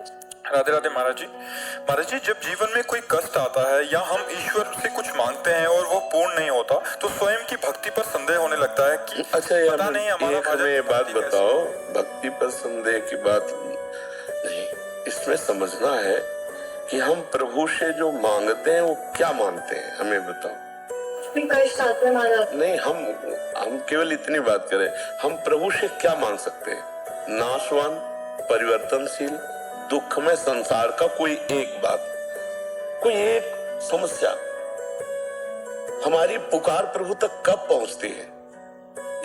महाराज। राधे राधे महाराज जी। महाराज जी, जब जीवन में कोई कष्ट आता है या हम ईश्वर से कुछ मांगते हैं और वो पूर्ण नहीं होता तो स्वयं की भक्ति पर संदेह होने लगता है कि अच्छा यार, पता नहीं हमारा एक हमें ये बात बताओ, भक्ति पर संदेह की बात नहीं, इसमें समझना है कि हम प्रभु से जो मांगते हैं वो क्या मांगते हैं, हमें बताओ। कष्ट आते हैं महाराज। नहीं, हम केवल इतनी बात करें, हम प्रभु से क्या मांग सकते हैं? नाशवान, परिवर्तनशील, दुखमय संसार का कोई एक बात, कोई एक समस्या हमारी पुकार प्रभु तक कब पहुंचती है,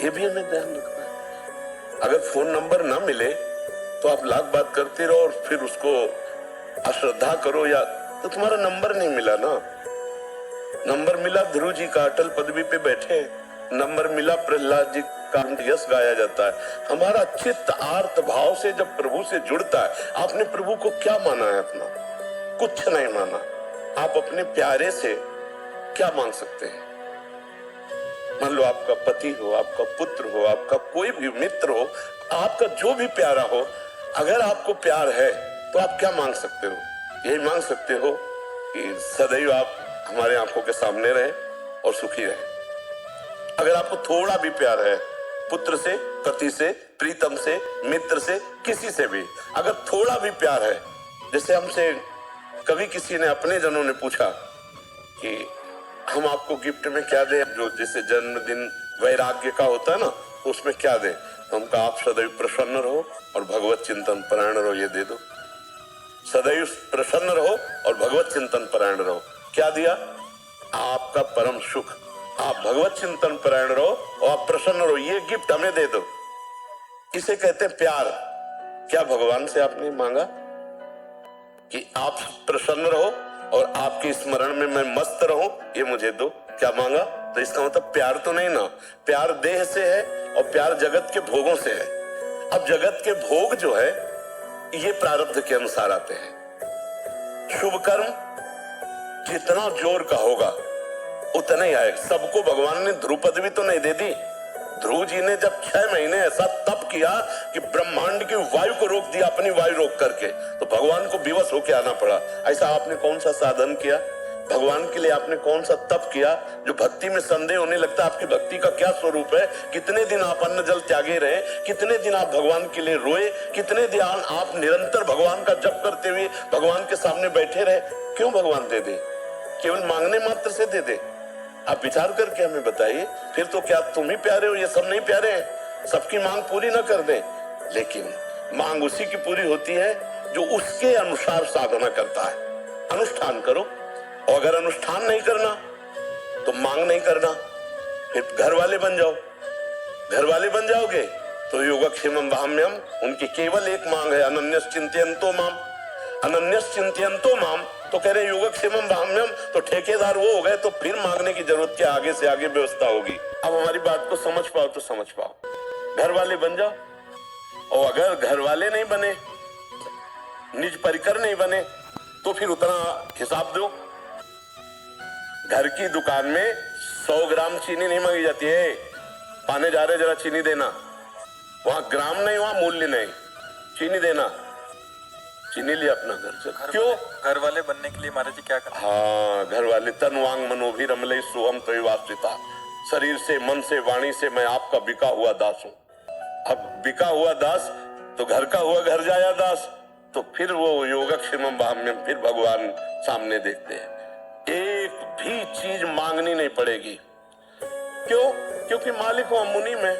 ये भी हमें ध्यान रखना है। अगर फोन नंबर ना मिले तो आप लाख बात करते रहो और फिर उसको अश्रद्धा करो, या तो तुम्हारा नंबर नहीं मिला ना। नंबर मिला ध्रुव जी का, अटल पदवी पे बैठे। नंबर मिला प्रहलाद जी का, यश गाया जाता है। हमारा चित्त आर्त भाव से जब प्रभु से जुड़ता है, आपने प्रभु को क्या माना है? अपना कुछ नहीं माना। आप अपने प्यारे से क्या मांग सकते हैं? मान लो आपका पति हो, आपका पुत्र हो, आपका कोई भी मित्र हो, आपका जो भी प्यारा हो, अगर आपको प्यार है तो आप क्या मांग सकते हो? यही मांग सकते हो कि सदैव आप हमारे आंखों के सामने रहे और सुखी रहे। अगर आपको थोड़ा भी प्यार है पुत्र से, पति से, प्रीतम से, मित्र से, किसी से भी अगर थोड़ा भी प्यार है, जैसे हमसे कभी किसी ने, अपने जनों ने पूछा कि हम आपको गिफ्ट में क्या दें, जो जैसे जन्मदिन वैराग्य का होता है ना, तो उसमें क्या दें? तो हम कहा आप सदैव प्रसन्न रहो और भगवत चिंतन परायण रहो, ये दे दो। सदैव प्रसन्न रहो और भगवत चिंतन परायण रहो। क्या दिया? आपका परम सुख। आप भगवत चिंतन परायण रहो और आप प्रसन्न रहो, ये गिफ्ट हमें दे दो। इसे कहते हैं प्यार। क्या भगवान से आपने मांगा कि आप प्रसन्न रहो और आपके स्मरण में मैं मस्त रहूं, ये मुझे दो? क्या मांगा? तो इसका मतलब प्यार तो नहीं ना। प्यार देह से है और प्यार जगत के भोगों से है। अब जगत के भोग जो है ये प्रारब्ध के अनुसार आते हैं। शुभ कर्म जितना जोर का होगा उतना ही आएगा। सबको भगवान ने ध्रुव पदवी तो नहीं दे दी। ध्रुव जी ने जब 6 महीने ऐसा तप किया कि ब्रह्मांड की वायु को रोक दिया, अपनी वायु रोक करके, तो भगवान को विवश होकर आना पड़ा। ऐसा आपने कौन सा साधन किया? भगवान के लिए आपने कौन सा तप किया? जो भक्ति में संदेह होने लगता है आपकी भक्ति का क्या स्वरूप है। कितने दिन आप अन्न जल त्यागे रहे, कितने दिन आप भगवान के लिए रोए, कितने दिन आप निरंतर भगवान का जप करते हुए भगवान के सामने बैठे रहे। क्यों भगवान दे दे? केवल मांगने मात्र से दे दे? आप विचार करके हमें बताइए। फिर तो क्या तुम ही प्यारे हो, ये सब नहीं प्यारे हैं? सबकी मांग पूरी ना कर दे, लेकिन मांग उसी की पूरी होती है जो उसके अनुसार साधना करता है। अनुष्ठान करो, और अगर अनुष्ठान नहीं करना तो मांग नहीं करना, फिर घर वाले बन जाओ। घर वाले बन जाओगे तो योगक्षेमम वाम्यम, उनकी केवल एक मांग है, अनन्यस चिंतयन्तो माम। अनन्यस चिंतयन्तो माम तो कह रहे योगक्षेमम वाम्यम, तो ठेकेदार वो हो गए, तो फिर मांगने की जरूरत क्या? आगे से आगे व्यवस्था होगी। अब हमारी बात को समझ पाओ तो समझ पाओ। घर वाले बन जाओ, और अगर घर वाले नहीं बने, निज परिकर नहीं बने, तो फिर उतना हिसाब दो। घर की दुकान में 100 ग्राम चीनी नहीं मांगी जाती है। पाने जा रहे जरा चीनी देना, वहां ग्राम नहीं, वहां मूल्य नहीं, चीनी देना। चीनी लिया अपना घर से। क्यों? घर वाले बनने के लिए महाराज जी क्या करना? हाँ, घर वाले तन वांग मनोभी रमले सोहम त्रैवास्तिता। शरीर से, मन से, वाणी से मैं आपका बिका हुआ दास हूं। अब बिका हुआ दास तो घर का हुआ घर जाया दास, तो फिर वो योगक्षेमम वाम्यम, फिर भगवान सामने देखते हैं। एक भी चीज मांगनी नहीं पड़ेगी। क्यों? क्योंकि मालिक हो हम, मुनीम है।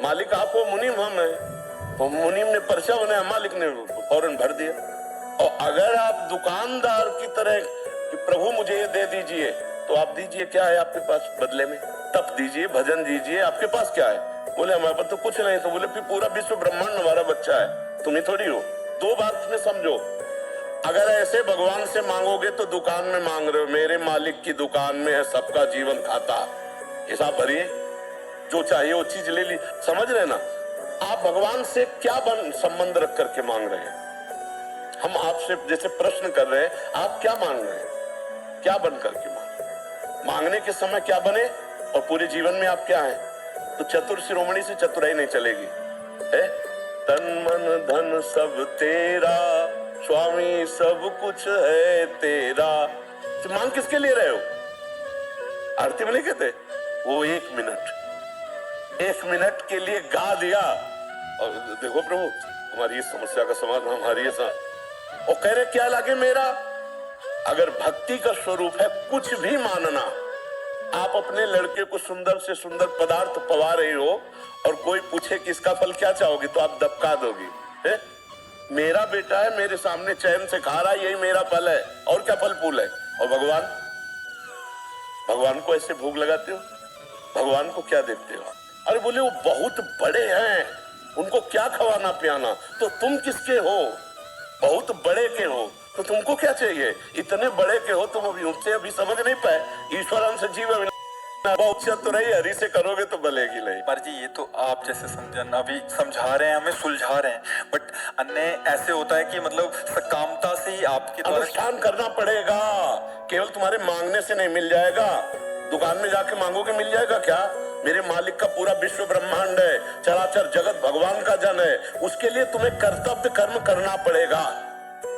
मालिक आप हो, मुनीम हम है। तो मुनीम ने पर्चा बनाया, मालिक ने फौरन भर दिया। और अगर आप दुकानदार की तरह कि प्रभु मुझे ये दे दीजिए, तो आप दीजिए। क्या है आपके पास बदले में? तप दीजिए, भजन दीजिए, आपके पास क्या है? बोले हमारे पास तो कुछ नहीं। तो बोले फिर पूरा विश्व ब्रह्मांड हमारा बच्चा है, तुम ही थोड़ी हो। दो बात में समझो, अगर ऐसे भगवान से मांगोगे तो दुकान में मांग रहे हो। मेरे मालिक की दुकान में है सबका जीवन खाता, हिसाब भरिए, जो चाहिए वो चीज ले ली। समझ रहे ना? आप भगवान से क्या संबंध रख करके मांग रहे हैं? हम आपसे जैसे प्रश्न कर रहे हैं, आप क्या मांग रहे हैं? क्या बन करके मांगने के समय क्या बने और पूरे जीवन में आप क्या हैं? तो चतुर शिरोमणि से चतुराई नहीं चलेगी। है तन मन धन सब तेरा, स्वामी सब कुछ है तेरा। तो मांग किसके लिए रहे हो? आरती में नहीं कहते वो 1 मिनट के लिए गा दिया और देखो प्रभु हमारी इस समस्या का समाधान, हमारी ये और कह रहे क्या लागे मेरा। अगर भक्ति का स्वरूप है कुछ भी मानना, आप अपने लड़के को सुंदर से सुंदर पदार्थ पवा रही हो और कोई पूछे कि इसका फल क्या चाहोगी तो आप दबका दोगी, है? मेरा बेटा है, मेरे सामने चैन से खा रहा है, यही मेरा फल है, और क्या फल फूल है। और भगवान को ऐसे भोग लगाते हो, भगवान को क्या देते हो? अरे बोले वो बहुत बड़े हैं, उनको क्या खवाना पियाना, तो तुम किसके हो? बहुत बड़े के हो तो तुमको क्या चाहिए? इतने बड़े के हो तुम अभी समझ नहीं पाए। ईश्वरन से जीव बहुत तो रही, हरि से करोगे तो बलेगी नहीं। पर जी ये तो आप जैसे समझन अभी समझा रहे हैं, हमें सुलझा रहे हैं, बट अन्य ऐसे होता है कि मतलब सकामता से ही आपके अनुष्ठान करना पड़ेगा। केवल तुम्हारे मांगने से नहीं मिल जाएगा। दुकान में जाके मांगोगे मिल जाएगा क्या? मेरे मालिक का पूरा विश्व ब्रह्मांड है, चराचर जगत भगवान का जन है, उसके लिए तुम्हें कर्तव्य कर्म करना पड़ेगा।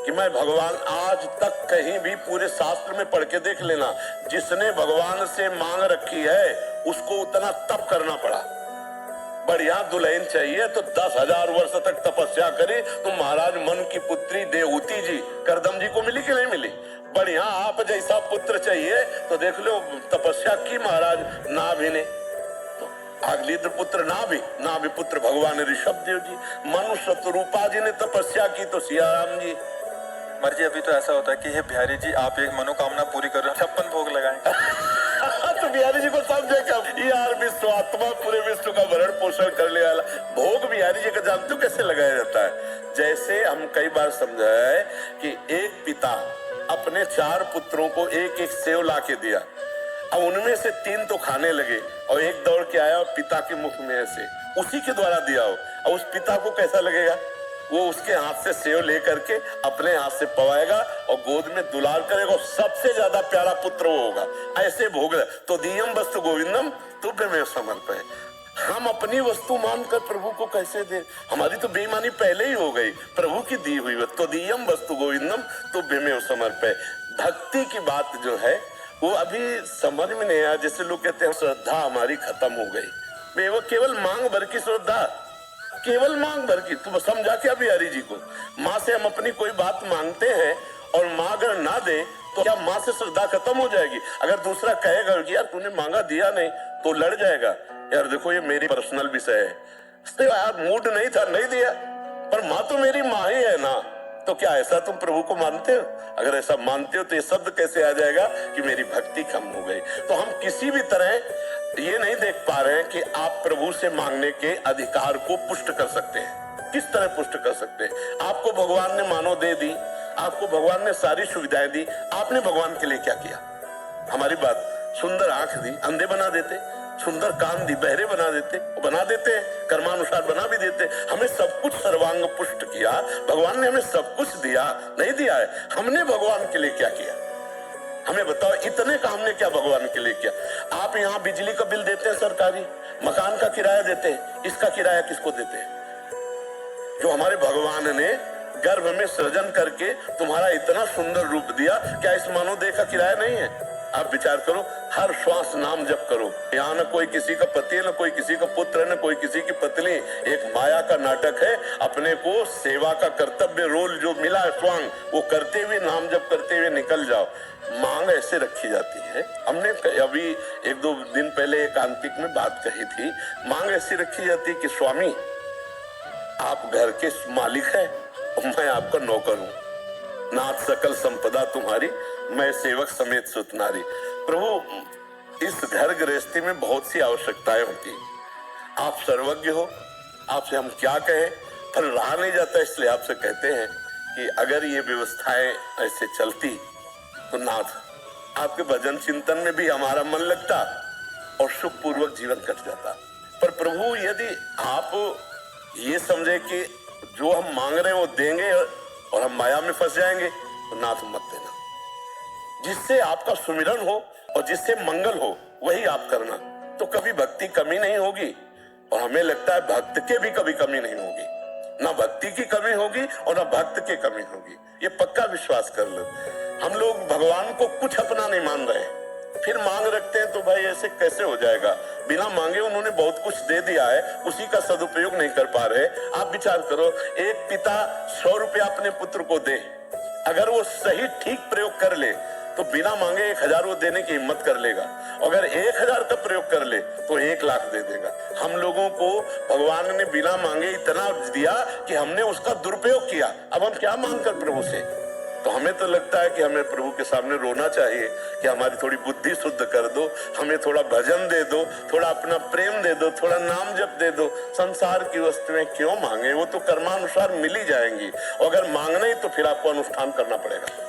कि मैं भगवान, आज तक कहीं भी पूरे शास्त्र में पढ़ के देख लेना, जिसने भगवान से मांग रखी है उसको उतना तप करना पड़ा। बढ़िया दुल्हन चाहिए तो 10,000 वर्ष तक तपस्या करी तो महाराज मन की पुत्री देवहूति जी करदम जी को मिली कि नहीं मिली? बढ़िया आप जैसा पुत्र चाहिए तो देख लो तपस्या की महाराज नाभि ने, अगलिद्र पुत्र नाभि पुत्र भगवान ऋषभ देव जी, मनुष्य स्वरूपा जी ने तपस्या की तो सियाराम जी। मर्जी अभी तो ऐसा होता है कि हे बिहारी जी आप एक मनोकामना पूरी कर रहे हो, 56 भोग लगाएं। तो बिहारी जी को समझे क्या यार, विश्व आत्मा पूरे विश्व का भरण पोषण करने वाला भोग बिहारी जी का जानते हो कैसे लगाया जाता है? जैसे हम कई बार समझाए कि एक पिता अपने 4 पुत्रों को एक एक सेव ला के दिया, अब उनमें से 3 तो खाने लगे और एक दौड़ के आया और पिता के मुख में ऐसे उसी के द्वारा दिया हो, और उस पिता को कैसा लगेगा? वो उसके हाथ से सेव लेकर के अपने हाथ से पवाएगा और गोद में दुलार करेगा, सबसे ज्यादा प्यारा पुत्र वो होगा। ऐसे भोग तो दियम वस्तु गोविंदम तुभ्यमेव समर्पय। हम अपनी वस्तु मानकर प्रभु को कैसे दे? हमारी तो बेईमानी पहले ही हो गई। प्रभु की दी हुई तो दियम वस्तु गोविंदम तुभ्यमेव समर्पय। भक्ति की बात जो है वो अभी समझ में नहीं आया। जैसे लोग कहते हैं श्रद्धा हमारी खत्म हो गई, वो केवल मांग भर की श्रद्धा, केवल मांग भर की। तुम समझा क्या बिहारी जी को? माँ से हम अपनी कोई बात मांगते हैं और माँ अगर ना दे तो क्या माँ से श्रद्धा खत्म हो जाएगी? अगर दूसरा कहेगा कि यार तूने मांगा दिया नहीं तो लड़ जाएगा, यार देखो ये मेरी पर्सनल विषय है, यार मूड नहीं था नहीं दिया, पर माँ तो मेरी माँ ही है ना। तो क्या ऐसा तुम प्रभु को मानते हो? अगर ऐसा मानते हो तो ये शब्द कैसे आ जाएगा कि मेरी भक्ति कम हो गई? तो हम किसी भी तरह ये नहीं देख पा रहे हैं कि आप प्रभु से मांगने के अधिकार को पुष्ट कर सकते हैं। किस तरह पुष्ट कर सकते हैं? आपको भगवान ने मानो दे दी, आपको भगवान ने सारी सुविधाएं दी, आपने भगवान के लिए क्या किया? हमारी बात, सुंदर आंख दी अंधे बना देते, सुंदर कान दी बहरे बना देते, बना देते हैं, कर्मानुसार बना भी देते। हमें सब कुछ सर्वांग पुष्ट किया, भगवान ने हमें सब कुछ दिया नहीं दिया है? हमने भगवान के लिए क्या किया? हमें बताओ, इतने का हमने क्या भगवान के लिए किया? आप यहाँ बिजली का बिल देते हैं सरकारी, मकान का किराया देते हैं, इसका किराया किसको देते हैं? जो हमारे भगवान ने गर्भ में सृजन करके तुम्हारा इतना सुंदर रूप दिया, क्या इस मानव देह का किराया नहीं है? आप विचार करो, हर श्वास नाम जप करो। यहाँ न कोई किसी का पति है, न कोई किसी का पुत्र है, न कोई किसी की पत्नी, एक माया का नाटक है। अपने को सेवा का कर्तव्य रोल जो मिला है स्वांग, वो करते हुए नाम जप करते हुए निकल जाओ। मांग ऐसे रखी जाती है। हमने अभी 1-2 दिन पहले एकांतिक में बात कही थी, मांग ऐसी रखी जाती है कि स्वामी आप घर के मालिक हैं और मैं आपका नौकर हूँ, नाथ सकल संपदा तुम्हारी, मैं सेवक समेत सुतनारी। प्रभु इस घर गृहस्थी में बहुत सी आवश्यकताएं होती, आप सर्वज्ञ हो, आपसे हम क्या कहें, पर रहा नहीं जाता, इसलिए आपसे कहते हैं कि अगर ये व्यवस्थाएं ऐसे चलती तो नाथ आपके भजन चिंतन में भी हमारा मन लगता और सुखपूर्वक जीवन कट जाता। पर प्रभु यदि आप ये समझे कि जो हम मांग रहे हैं वो देंगे और हम माया में फंस जाएंगे, तो नाथ मत देना। जिससे आपका सुमिरन हो और जिससे मंगल हो वही आप करना, तो कभी भक्ति कमी नहीं होगी और हमें लगता है भक्त के भी कभी कमी नहीं होगी। ना भक्ति की कमी होगी और ना भक्त की कमी होगी, ये पक्का विश्वास कर लो। हम लोग भगवान को कुछ अपना नहीं मान रहे, फिर मांग रखते हैं, तो भाई ऐसे कैसे हो जाएगा। बिना मांगे उन्होंने बहुत कुछ दे दिया है, उसी का सदुपयोग नहीं कर पा रहे। आप विचार करो, एक पिता 100 रुपया अपने पुत्र को दे, अगर वो सही ठीक प्रयोग कर ले तो बिना मांगे 1000 वो देने की हिम्मत कर लेगा। अगर 1000 का प्रयोग कर ले तो 1 लाख दे देगा। हम लोगों को भगवान ने बिना मांगे इतना दिया कि हमने उसका दुरुपयोग किया। अब हम क्या मांग कर प्रभु से? तो हमें तो लगता है कि हमें प्रभु के सामने रोना चाहिए कि हमारी थोड़ी बुद्धि शुद्ध कर दो, हमें थोड़ा भजन दे दो, थोड़ा अपना प्रेम दे दो, थोड़ा नाम जप दे दो। संसार की वस्तुएं क्यों मांगे, वो तो कर्मानुसार मिल ही जाएंगी। अगर मांगना ही तो फिर आपको अनुष्ठान करना पड़ेगा।